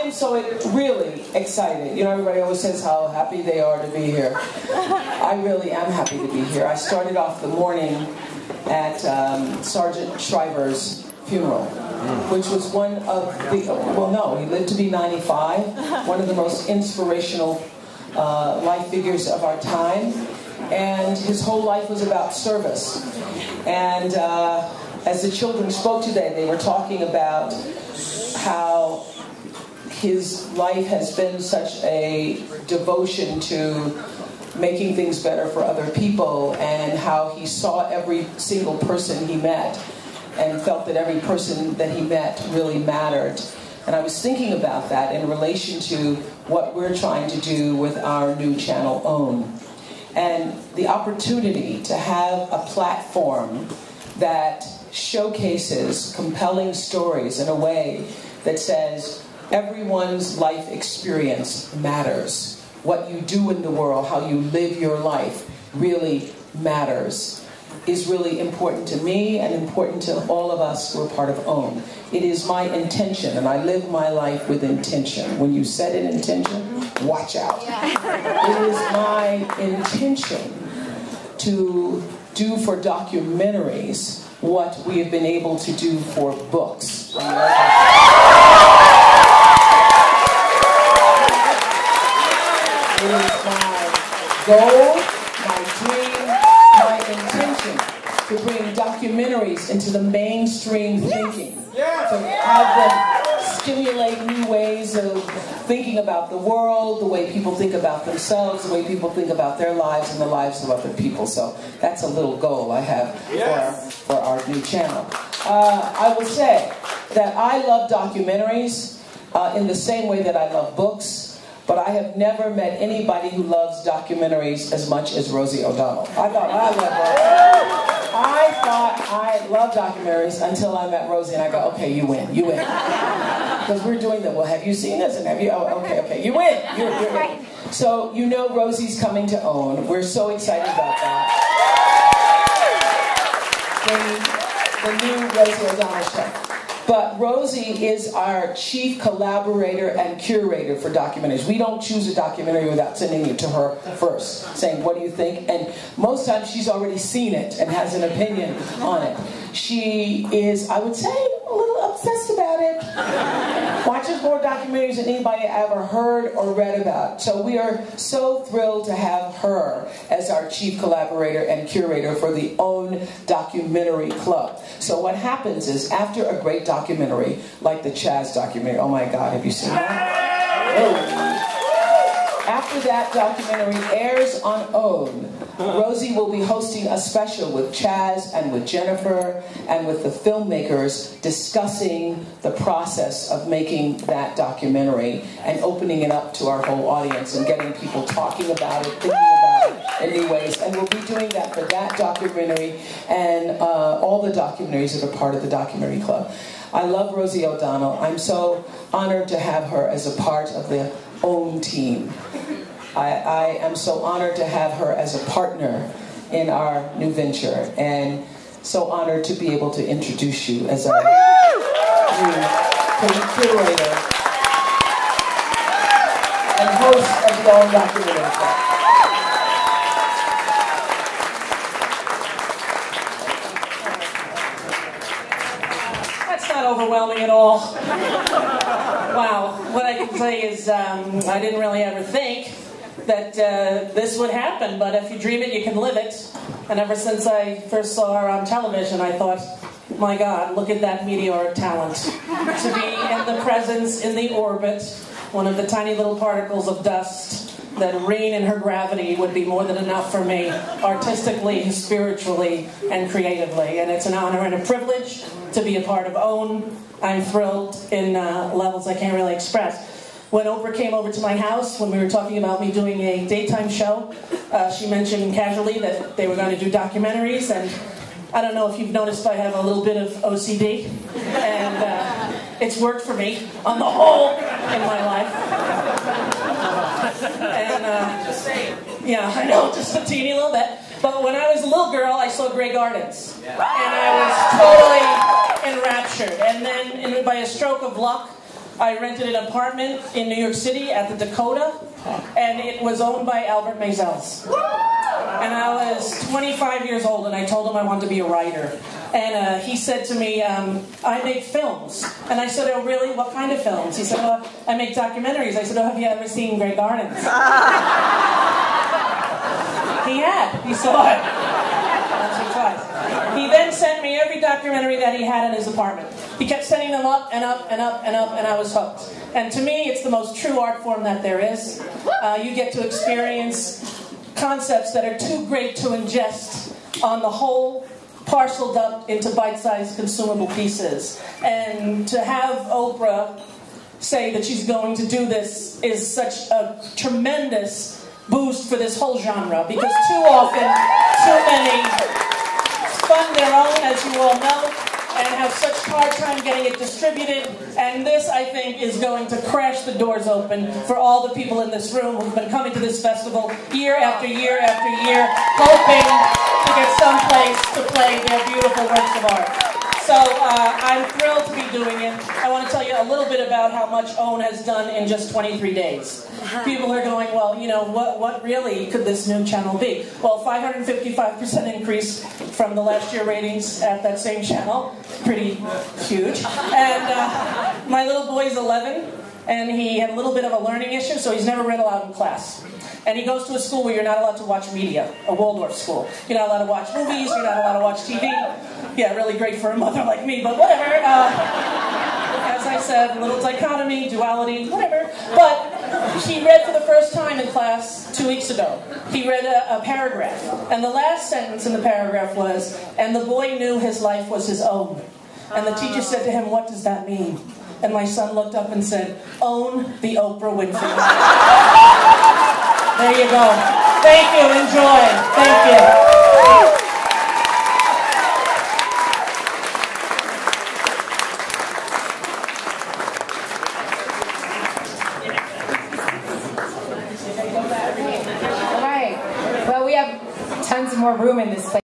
am so really excited. You know, everybody always says how happy they are to be here. I really am happy to be here. I started off the morning at Sergeant Shriver's funeral, which was one of the, well no, he lived to be 95, one of the most inspirational life figures of our time, and his whole life was about service. And as the children spoke today, they were talking about how his life has been such a devotion to making things better for other people, and how he saw every single person he met and felt that every person that he met really mattered. And I was thinking about that in relation to what we're trying to do with our new channel, OWN. And the opportunity to have a platform that showcases compelling stories in a way that says everyone's life experience matters. What you do in the world, how you live your life, really matters, is really important to me and important to all of us who are part of OWN. It is my intention, and I live my life with intention. When you set an intention, watch out. It is my intention to do for documentaries what we have been able to do for books. It is my goal, my dream, my intention to bring documentaries into the mainstream thinking. To have them stimulate new ways of thinking about the world, the way people think about themselves, the way people think about their lives and the lives of other people. So that's a little goal I have for our new channel. I will say that I love documentaries in the same way that I love books. But I have never met anybody who loves documentaries as much as Rosie O'Donnell. I thought I love documentaries until I met Rosie, and I go, okay, you win. Because we're doing them. Well, have you seen this? And have you? Oh, okay, you win. You're in. So you know Rosie's coming to OWN. We're so excited about that. The new Rosie O'Donnell show. But Rosie is our chief collaborator and curator for documentaries. We don't choose a documentary without sending it to her first, saying, what do you think? And most times she's already seen it and has an opinion on it. She is, I would say, a little obsessed about it. Watches more documentaries than anybody I ever heard or read about. So we are so thrilled to have her as our chief collaborator and curator for the OWN Documentary Club. So what happens is, after a great documentary, like the Chaz documentary, oh my God, have you seen that? Oh. After that documentary airs on OWN, Rosie will be hosting a special with Chaz and with Jennifer and with the filmmakers discussing the process of making that documentary and opening it up to our whole audience and getting people talking about it, thinking about it in new ways. And we'll be doing that for that documentary and all the documentaries that are part of the Documentary Club. I love Rosie O'Donnell. I'm so honored to have her as a part of the OWN team. I am so honored to have her as a partner in our new venture, and so honored to be able to introduce you as our new curator and host of the OWN Documentary Club. That's not overwhelming at all. Wow, what I can say is I didn't really ever think that this would happen, but if you dream it, you can live it. And ever since I first saw her on television, I thought, my God, look at that meteoric talent. To be in the presence, in the orbit, one of the tiny little particles of dust that reign in her gravity would be more than enough for me, artistically, spiritually, and creatively. And it's an honor and a privilege to be a part of OWN. I'm thrilled in levels I can't really express. When Oprah came over to my house, when we were talking about me doing a daytime show, she mentioned casually that they were going to do documentaries, and I don't know if you've noticed, but I have a little bit of OCD, and it's worked for me on the whole in my life. And yeah, I know, just a teeny little bit. But when I was a little girl, I saw Grey Gardens, and I was totally enraptured. And then, by a stroke of luck, I rented an apartment in New York City at the Dakota, and it was owned by Albert Maysles. And I was 25 years old, and I told him I wanted to be a writer. And he said to me, I make films. And I said, oh, really? What kind of films? He said, well, I make documentaries. I said, oh, have you ever seen Grey Gardens? He had. He saw it. Once or twice. He then sent me every documentary that he had in his apartment. He kept sending them up and up and up and up, and I was hooked. And to me, it's the most true art form that there is. You get to experience concepts that are too great to ingest on the whole, parceled up into bite-sized consumable pieces. And to have Oprah say that she's going to do this is such a tremendous boost for this whole genre, because too often, too many fund their own, as you all know, and have such hard time getting it distributed. And this, I think, is going to crash the doors open for all the people in this room who've been coming to this festival year after year after year, hoping to get someplace to play their beautiful works of art. So I'm thrilled to be doing it. I want to tell you a little bit about how much OWN has done in just 23 days. People are going, well, you know, what really could this new channel be? Well, 555% increase from the last year ratings at that same channel. Pretty huge. And my little boy's 11, and he had a little bit of a learning issue, so he's never read aloud in class. And he goes to a school where you're not allowed to watch media, a Waldorf school. You're not allowed to watch movies, you're not allowed to watch TV. Yeah, really great for a mother like me, but whatever. As I said, a little dichotomy, duality, whatever. But he read for the first time in class 2 weeks ago. He read a paragraph. And the last sentence in the paragraph was, and the boy knew his life was his own. And the teacher said to him, what does that mean? And my son looked up and said, own the Oprah Winfrey. There you go. Thank you. Enjoy. Thank you. All right. Well, we have tons more room in this place.